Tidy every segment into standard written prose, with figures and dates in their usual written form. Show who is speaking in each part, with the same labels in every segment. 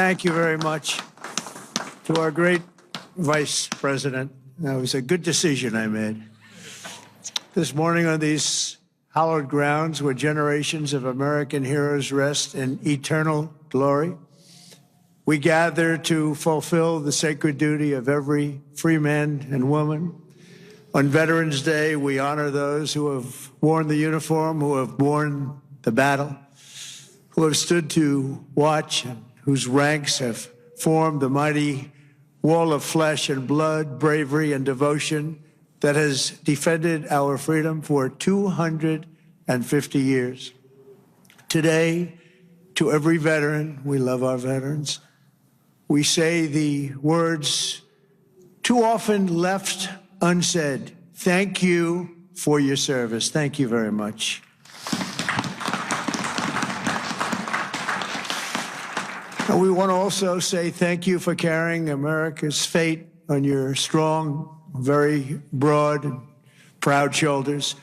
Speaker 1: Thank you very much to our great Vice President. That was a good decision I made. This morning on these hallowed grounds where generations of American heroes rest in eternal glory, we gather to fulfill the sacred duty of every free man and woman. On Veterans Day, we honor those who have worn the uniform, who have borne the battle, who have stood to watch, and whose ranks have formed the mighty wall of flesh and blood, bravery and devotion that has defended our freedom for 250 years. Today, to every veteran, we love our veterans, we say the words too often left unsaid. Thank you for your service. Thank you very much. And we want to also say thank you for carrying America's fate on your strong, very broad and proud shoulders.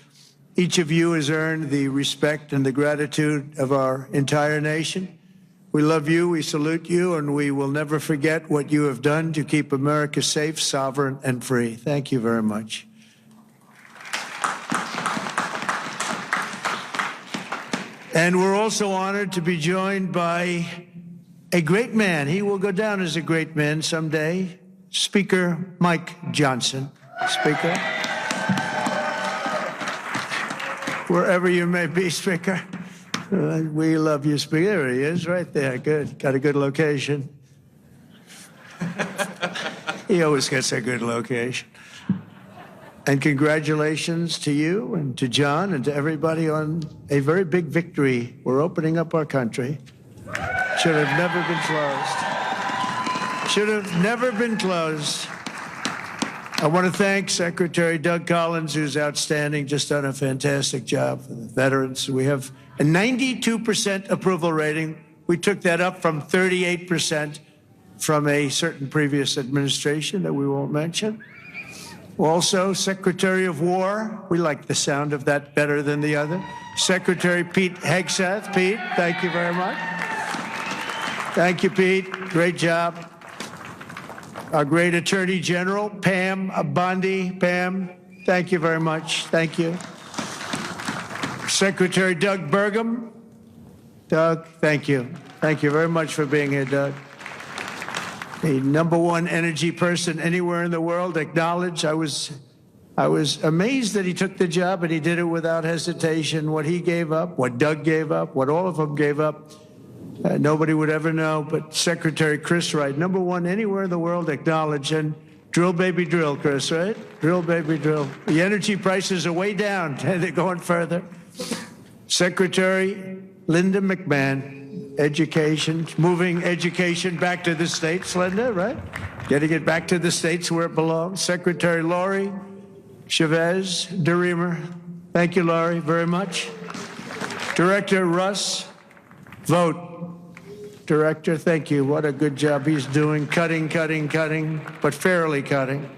Speaker 1: Each of you has earned the respect and the gratitude of our entire nation. We love you, we salute you, and we will never forget what you have done to keep America safe, sovereign, and free. Thank you very much. And we're also honored to be joined by a great man. He will go down as a great man someday. Speaker Mike Johnson. Speaker. Wherever you may be, Speaker. We love you, Speaker. There he is, right there. Good. Got a good location. He always gets a good location. And congratulations to you and to John and to everybody on a very big victory. We're opening up our country. Should have never been closed. Should have never been closed. I want to thank Secretary Doug Collins, who's outstanding, just done a fantastic job for the veterans. We have a 92% approval rating. We took that up from 38% from a certain previous administration that we won't mention. Also, Secretary of War, we like the sound of that better than the other. Secretary Pete Hegseth. Pete, thank you very much. Thank you, Pete. Great job. Our great Attorney General, Pam Bondi. Pam, thank you very much. Thank you. Secretary Doug Burgum. Doug, thank you. Thank you very much for being here, Doug. The #1 energy person anywhere in the world, acknowledged. I was amazed that he took the job, and he did it without hesitation. What he gave up, what Doug gave up, what all of them gave up, nobody would ever know, but Secretary Chris Wright, #1 anywhere in the world, acknowledged. And drill, baby, drill, Chris, right? Drill, baby, drill. The energy prices are way down, and they're going further. Secretary Linda McMahon, Education, moving education back to the states, Linda, right? Getting it back to the states where it belongs. Secretary Laurie Chavez DeReamer, thank you, Laurie, very much. Director Russ Vogt. Director, thank you. What a good job he's doing. Cutting, but fairly cutting.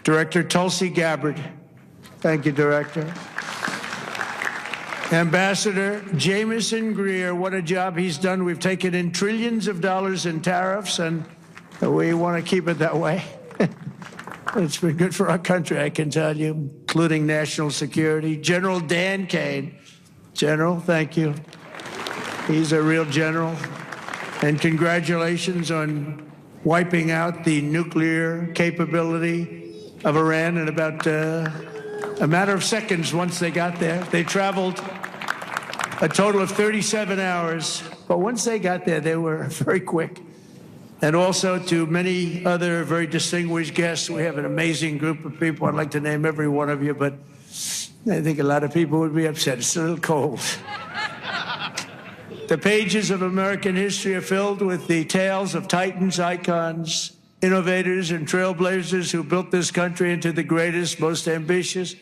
Speaker 1: Director Tulsi Gabbard. Thank you, Director. Ambassador Jamieson Greer, what a job he's done. We've taken in trillions of dollars in tariffs, and we want to keep it that way. It's been good for our country, I can tell you, including national security. General Dan Kane. General, thank you. He's a real general. And congratulations on wiping out the nuclear capability of Iran in about a matter of seconds once they got there. They traveled a total of 37 hours, but once they got there, they were very quick. And also to many other very distinguished guests. We have an amazing group of people. I'd like to name every one of you, but I think a lot of people would be upset. It's a little cold. The pages of American history are filled with the tales of titans, icons, innovators, and trailblazers who built this country into the greatest, most ambitious,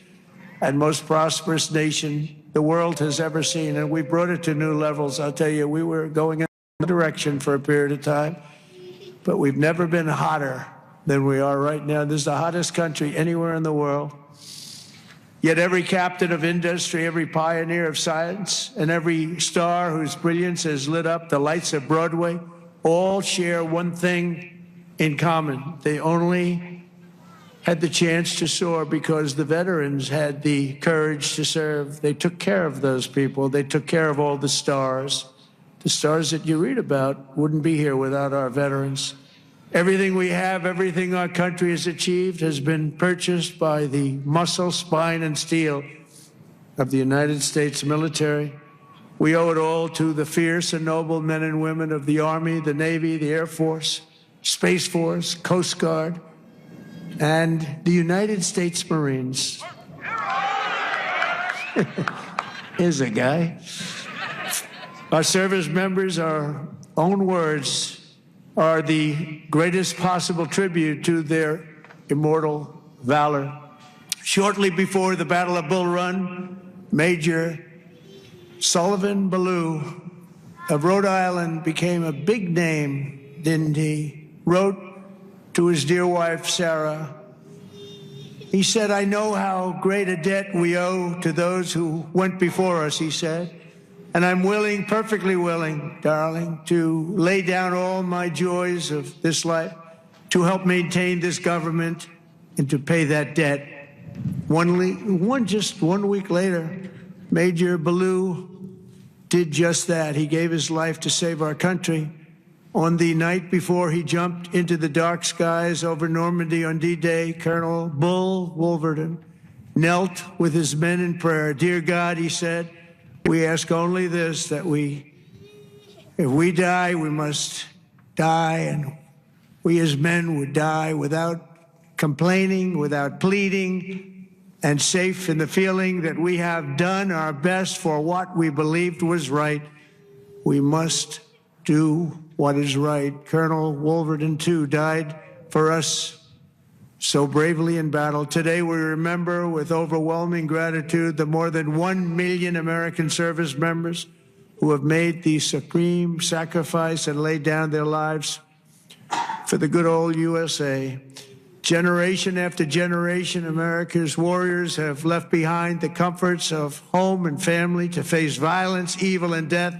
Speaker 1: and most prosperous nation the world has ever seen. And we brought it to new levels. I'll tell you, we were going in a direction for a period of time, but we've never been hotter than we are right now. This is the hottest country anywhere in the world. Yet every captain of industry, every pioneer of science, and every star whose brilliance has lit up the lights of Broadway all share one thing in common. They only had the chance to soar because the veterans had the courage to serve. They took care of those people. They took care of all the stars. The stars that you read about wouldn't be here without our veterans. Everything we have, everything our country has achieved has been purchased by the muscle, spine, and steel of the United States military. We owe it all to the fierce and noble men and women of the Army, the Navy, the Air Force, Space Force, Coast Guard, and the United States Marines. Here's a guy. Our service members, our own words, are the greatest possible tribute to their immortal valor. Shortly before the Battle of Bull Run, Major Sullivan Ballou of Rhode Island became a big name, didn't he? Wrote to his dear wife, Sarah. He said, "I know how great a debt we owe to those who went before us," he said. "And I'm willing, perfectly willing, darling, to lay down all my joys of this life to help maintain this government and to pay that debt." Just 1 week later, Major Ballou did just that. He gave his life to save our country. On the night before he jumped into the dark skies over Normandy on D-Day, Colonel Bull Wolverton knelt with his men in prayer. "Dear God," he said, "we ask only this, that if we die, we must die, and we as men would die without complaining, without pleading, and safe in the feeling that we have done our best for what we believed was right. We must do what is right." Colonel Wolverton, too, died for us so bravely in battle. Today, we remember with overwhelming gratitude the more than 1 million American service members who have made the supreme sacrifice and laid down their lives for the good old USA. Generation after generation, America's warriors have left behind the comforts of home and family to face violence, evil, and death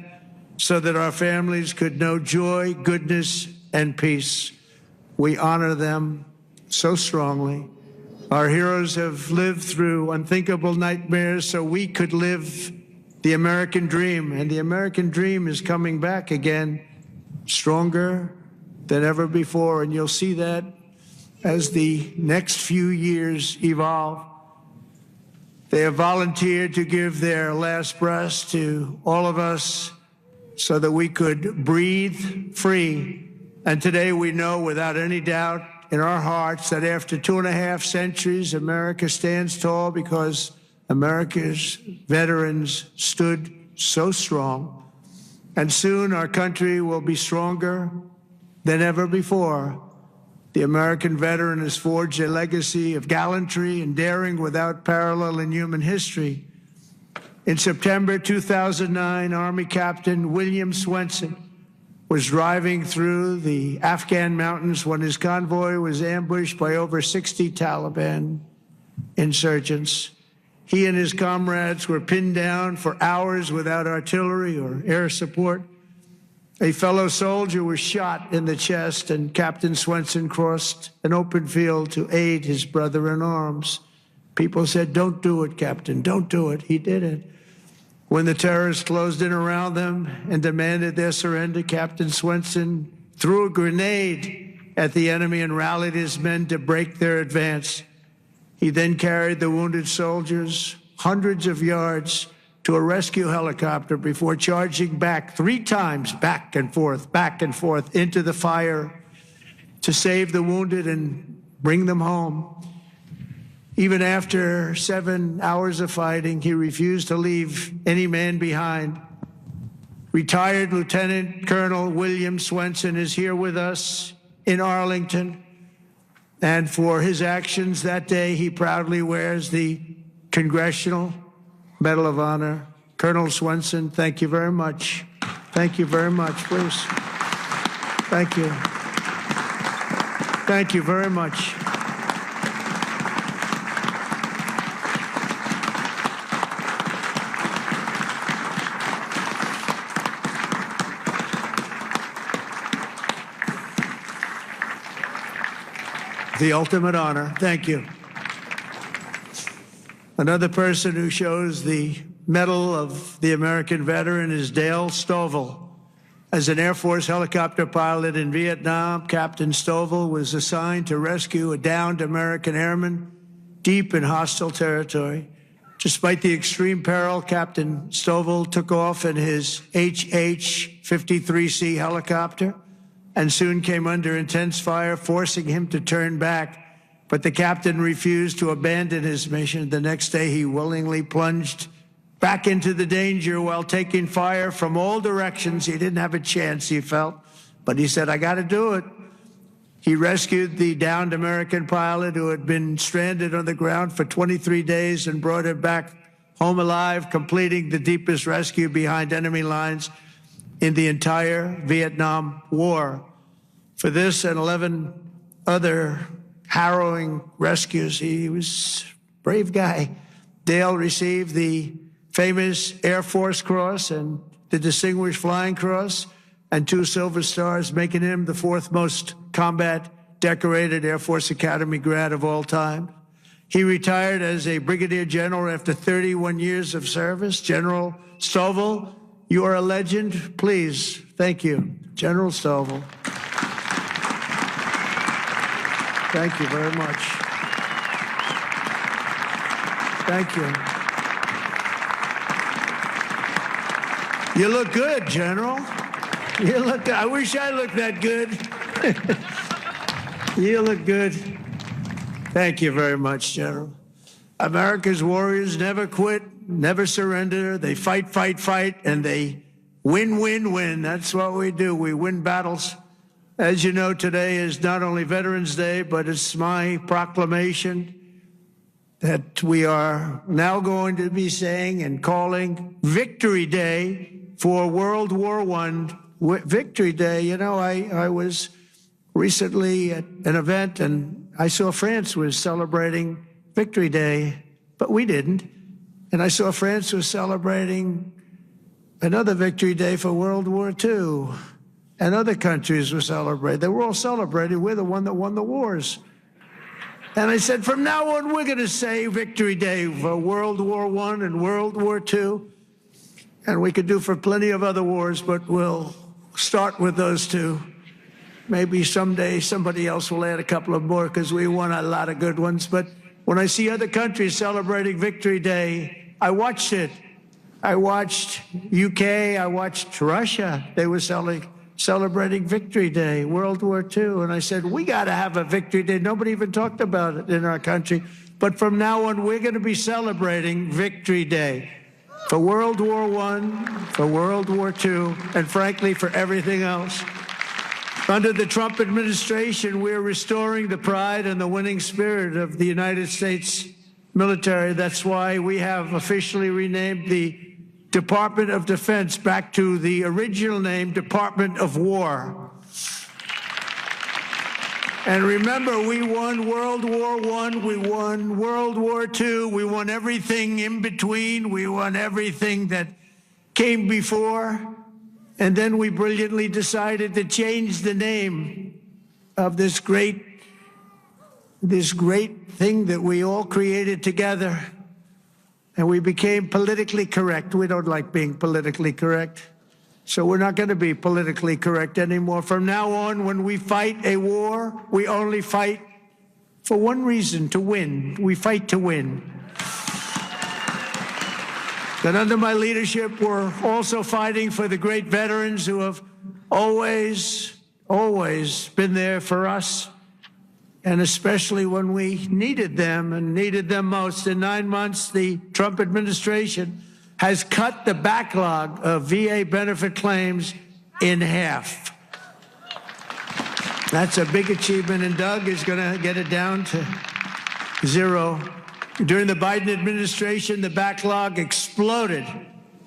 Speaker 1: so that our families could know joy, goodness, and peace. We honor them so strongly. Our heroes have lived through unthinkable nightmares so we could live the American dream, and the American dream is coming back again, stronger than ever before, and you'll see that as the next few years evolve. They have volunteered to give their last breaths to all of us so that we could breathe free. And today we know without any doubt in our hearts that after 2.5 centuries, America stands tall because America's veterans stood so strong. And soon our country will be stronger than ever before. The American veteran has forged a legacy of gallantry and daring without parallel in human history. In September 2009, Army Captain William Swenson was driving through the Afghan mountains when his convoy was ambushed by over 60 Taliban insurgents. He and his comrades were pinned down for hours without artillery or air support. A fellow soldier was shot in the chest, and Captain Swenson crossed an open field to aid his brother in arms. People said, "Don't do it, Captain, don't do it." He did it. When the terrorists closed in around them and demanded their surrender, Captain Swenson threw a grenade at the enemy and rallied his men to break their advance. He then carried the wounded soldiers hundreds of yards to a rescue helicopter before charging back 3 times, back and forth into the fire to save the wounded and bring them home. Even after 7 hours of fighting, he refused to leave any man behind. Retired Lieutenant Colonel William Swenson is here with us in Arlington, and for his actions that day, he proudly wears the Congressional Medal of Honor. Colonel Swenson, thank you very much. Thank you very much, please. Thank you. Thank you very much. the ultimate honor. Thank you. Another person who shows the Medal of the American Veteran is Dale Stovall. As an Air Force helicopter pilot in Vietnam, Captain Stovall was assigned to rescue a downed American airman deep in hostile territory. Despite the extreme peril, Captain Stovall took off in his HH-53C helicopter and soon came under intense fire, forcing him to turn back. But the captain refused to abandon his mission. The next day, he willingly plunged back into the danger while taking fire from all directions. He didn't have a chance, he felt, but he said, I got to do it. He rescued the downed American pilot who had been stranded on the ground for 23 days and brought him back home alive, completing the deepest rescue behind enemy lines in the entire Vietnam War. For this and 11 other harrowing rescues, he was a brave guy. Dale received the famous Air Force Cross and the Distinguished Flying Cross and 2 Silver Stars, making him the 4th most combat decorated Air Force Academy grad of all time. He retired as a brigadier general after 31 years of service. General Stovall, you are a legend. Please, thank you. General Stovall. Thank you very much. Thank you. You look good, General. You look, I wish I looked that good. You look good. Thank you very much, General. America's warriors never quit, never surrender. They fight, fight, fight, and they win, win, win. That's what we do. We win battles. As you know, today is not only Veterans Day, but it's my proclamation that we are now going to be saying and calling Victory Day for World War I. Victory Day. You know, I was recently at an event and I saw France was celebrating Victory Day, but we didn't. And I saw France was celebrating another Victory Day for World War II. And other countries were celebrating. They were all celebrating. We're the one that won the wars. And I said, from now on, we're going to say Victory Day for World War I and World War II. And we could do for plenty of other wars, but we'll start with those 2. Maybe someday somebody else will add a couple of more because we won a lot of good ones. But when I see other countries celebrating Victory Day, I watched it. I watched UK, I watched Russia. They were celebrating Victory Day, World War II. And I said, we got to have a Victory Day. Nobody even talked about it in our country. But from now on, we're going to be celebrating Victory Day for World War I, for World War II, and frankly, for everything else. Under the Trump administration, we're restoring the pride and the winning spirit of the United States military. That's why we have officially renamed the Department of Defense back to the original name, Department of War. And remember, we won World War I, we won World War II, we won everything in between, we won everything that came before, and then we brilliantly decided to change the name of this great thing that we all created together. And we became politically correct. We don't like being politically correct. So we're not going to be politically correct anymore. From now on, when we fight a war, we only fight for one reason, to win. We fight to win. But under my leadership, we're also fighting for the great veterans who have always been there for us, and especially when we needed them and needed them most. In 9 months, the Trump administration has cut the backlog of VA benefit claims in half. That's a big achievement, and Doug is going to get it down to 0. During the Biden administration, the backlog exploded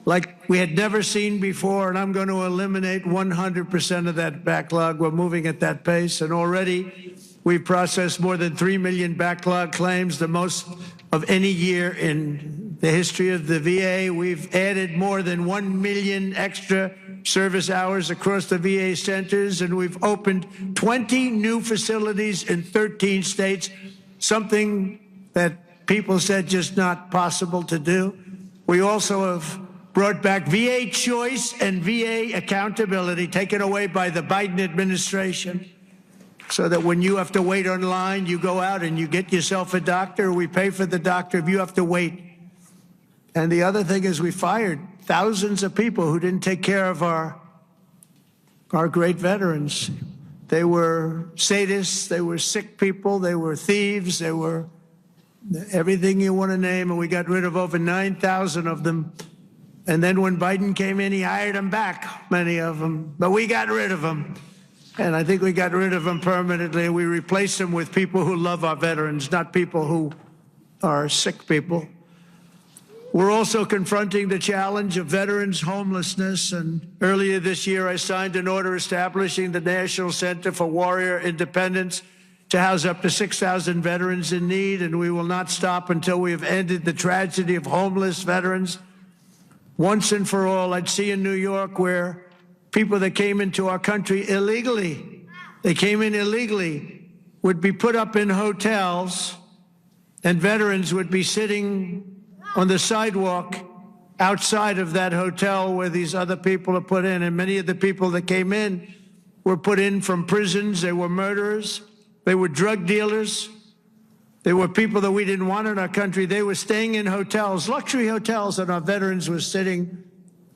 Speaker 1: like we had never seen before, and I'm going to eliminate 100% of that backlog. We're moving at that pace, and already we've processed more than 3 million backlog claims, the most of any year in the history of the VA. We've added more than 1 million extra service hours across the VA centers, and we've opened 20 new facilities in 13 states, something that people said just not possible to do. We also have brought back VA choice and VA accountability, taken away by the Biden administration, so that when you have to wait online, you go out and you get yourself a doctor. We pay for the doctor if you have to wait. And the other thing is we fired thousands of people who didn't take care of our great veterans. They were sadists, they were sick people, they were thieves, they were everything you want to name, and we got rid of over 9,000 of them. And then when Biden came in, he hired them back, many of them. But we got rid of them. And I think we got rid of them permanently. We replaced them with people who love our veterans, not people who are sick people. We're also confronting the challenge of veterans' homelessness. And earlier this year, I signed an order establishing the National Center for Warrior Independence to house up to 6,000 veterans in need. And we will not stop until we have ended the tragedy of homeless veterans once and for all. I'd see in New York where people that came into our country illegally, would be put up in hotels, and veterans would be sitting on the sidewalk outside of that hotel where these other people are put in. And many of the people that came in were put in from prisons. They were murderers. They were drug dealers. They were people that we didn't want in our country. They were staying in hotels, luxury hotels, and our veterans were sitting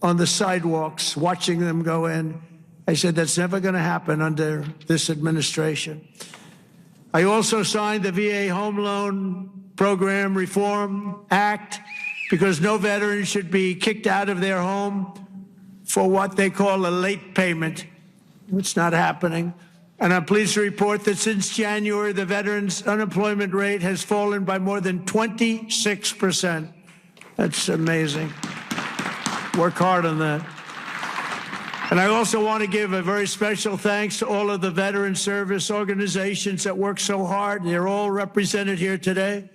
Speaker 1: on the sidewalks, watching them go in. I said, that's never going to happen under this administration. I also signed the VA Home Loan Program Reform Act, because no veteran should be kicked out of their home for what they call a late payment. It's not happening. And I'm pleased to report that since January, the veterans' unemployment rate has fallen by more than 26%. That's amazing. Work hard on that. And I also want to give a very special thanks to all of the veteran service organizations that work so hard. They're all represented here today,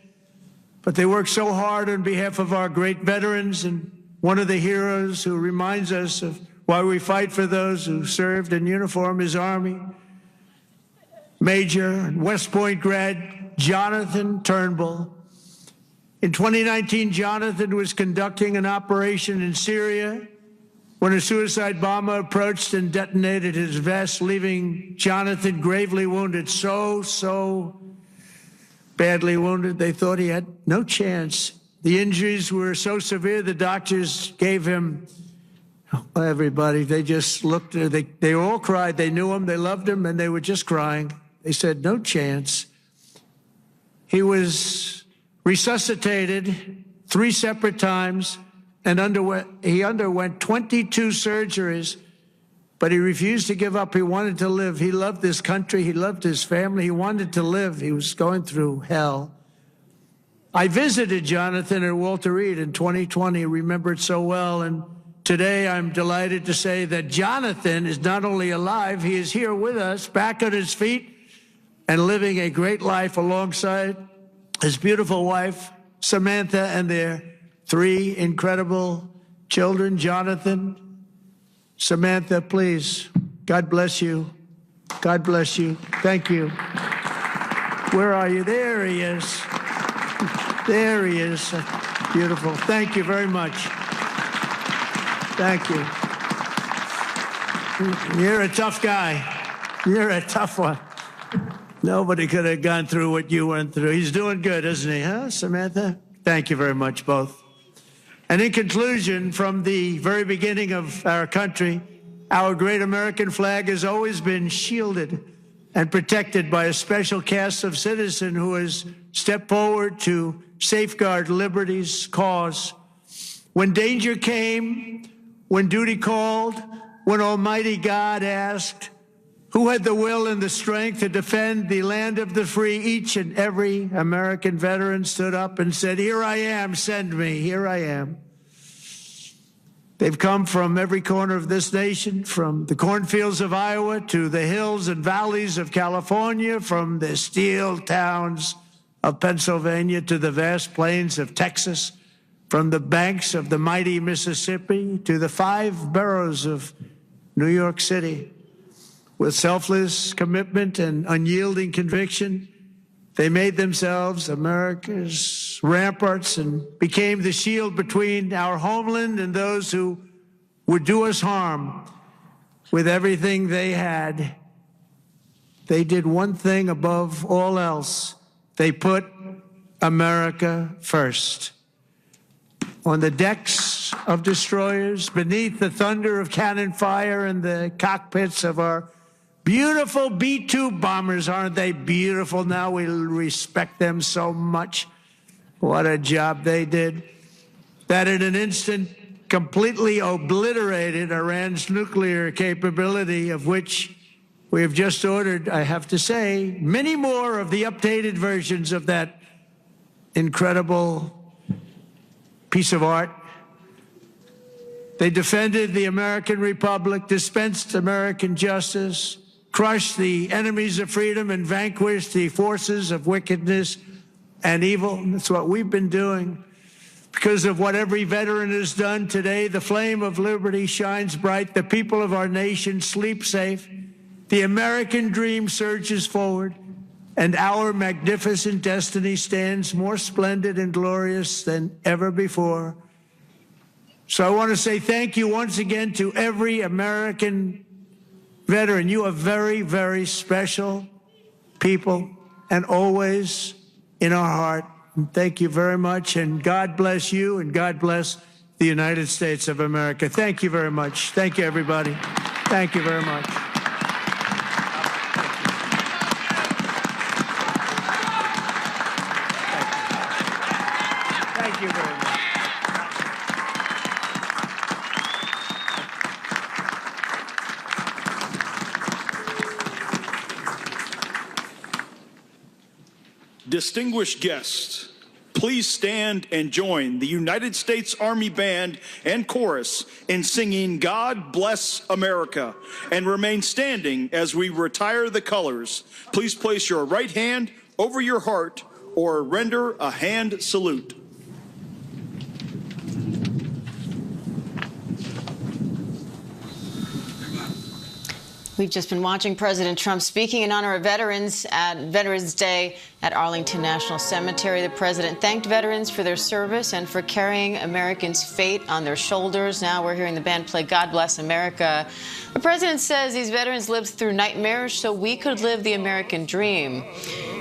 Speaker 1: but they work so hard on behalf of our great veterans. And one of the heroes who reminds us of why we fight for those who served in uniform is Army Major and West Point grad Jonathan Turnbull. In 2019, Jonathan was conducting an operation in Syria when a suicide bomber approached and detonated his vest, leaving Jonathan gravely wounded, so badly wounded they thought he had no chance. The injuries were so severe the doctors gave him, everybody, they just looked, they all cried. They knew him, they loved him, and they were just crying. They said, no chance. He was resuscitated 3 separate times, and he underwent 22 surgeries, but he refused to give up. He wanted to live. He loved this country. He loved his family. He wanted to live. He was going through hell. I visited Jonathan at Walter Reed in 2020, remember it so well, and today I'm delighted to say that Jonathan is not only alive, he is here with us, back on his feet, and living a great life alongside his beautiful wife, Samantha, and their 3 incredible children. Jonathan, Samantha, please, God bless you. God bless you. Thank you. Where are you? There he is. There he is. Beautiful. Thank you very much. Thank you. You're a tough guy. You're a tough one. Nobody could have gone through what you went through. He's doing good, isn't he, huh, Samantha? Thank you very much, both. And in conclusion, from the very beginning of our country, our great American flag has always been shielded and protected by a special cast of citizens who has stepped forward to safeguard liberty's cause. When danger came, when duty called, when Almighty God asked, who had the will and the strength to defend the land of the free, each and every American veteran stood up and said, here I am, send me, here I am. They've come from every corner of this nation, from the cornfields of Iowa to the hills and valleys of California, from the steel towns of Pennsylvania to the vast plains of Texas, from the banks of the mighty Mississippi to the 5 boroughs of New York City. With selfless commitment and unyielding conviction, they made themselves America's ramparts and became the shield between our homeland and those who would do us harm. With everything they had, they did one thing above all else. They put America first. On the decks of destroyers, beneath the thunder of cannon fire, in the cockpits of our beautiful B-2 bombers. Aren't they beautiful now? We respect them so much. What a job they did. That in an instant completely obliterated Iran's nuclear capability, of which we have just ordered, I have to say, many more of the updated versions of that incredible piece of art. They defended the American Republic, dispensed American justice, crushed the enemies of freedom, and vanquished the forces of wickedness and evil. And that's what we've been doing. Because of what every veteran has done today, the flame of liberty shines bright. The people of our nation sleep safe. The American dream surges forward, and our magnificent destiny stands more splendid and glorious than ever before. So I want to say thank you once again to every American veteran. You are very, very special people and always in our heart. And thank you very much, and God bless you, and God bless the United States of America. Thank you very much. Thank you, everybody. Thank you very much. Thank you very much.
Speaker 2: Distinguished guests, please stand and join the United States Army Band and Chorus in singing God Bless America, and remain standing as we retire the colors. Please place your right hand over your heart or render a hand salute.
Speaker 3: We've just been watching President Trump speaking in honor of veterans at Veterans Day at Arlington National Cemetery. The president thanked veterans for their service and for carrying Americans' fate on their shoulders. Now we're hearing the band play God Bless America. The president says these veterans lived through nightmares so we could live the American dream.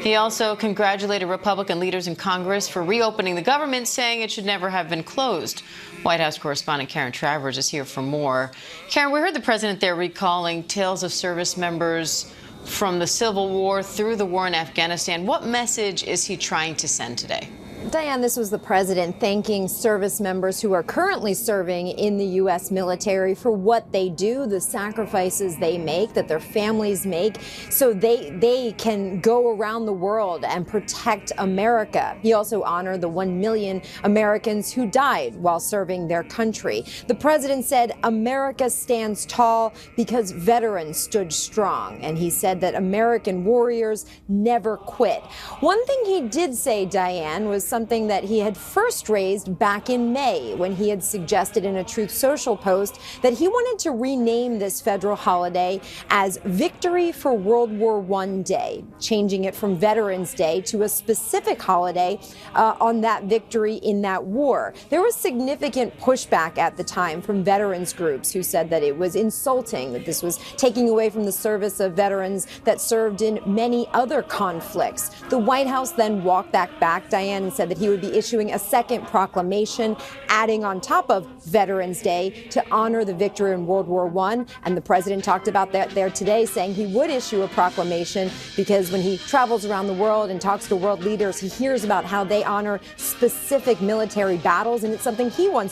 Speaker 3: He also congratulated Republican leaders in Congress for reopening the government, saying it should never have been closed. White House correspondent Karen Travers is here for more. Karen, we heard the president there recalling tales of service members from the Civil War through the war in Afghanistan. What message is he trying to send today?
Speaker 4: Diane, this was the president thanking service members who are currently serving in the U.S. military for what they do, the sacrifices they make, that their families make, so they can go around the world and protect America. He also honored the 1 million Americans who died while serving their country. The president said America stands tall because veterans stood strong, and he said that American warriors never quit. One thing he did say, Diane, was something that he had first raised back in May when he had suggested in a Truth Social post that he wanted to rename this federal holiday as Victory for World War I Day, changing it from Veterans Day to a specific holiday on that victory in that war. There was significant pushback at the time from veterans groups who said that it was insulting, that this was taking away from the service of veterans that served in many other conflicts. The White House then walked that back, Diane, and said that he would be issuing a second proclamation, adding on top of Veterans Day to honor the victory in World War I. And the president talked about that there today, saying he would issue a proclamation because when he travels around the world and talks to world leaders, he hears about how they honor specific military battles, and it's something he wants to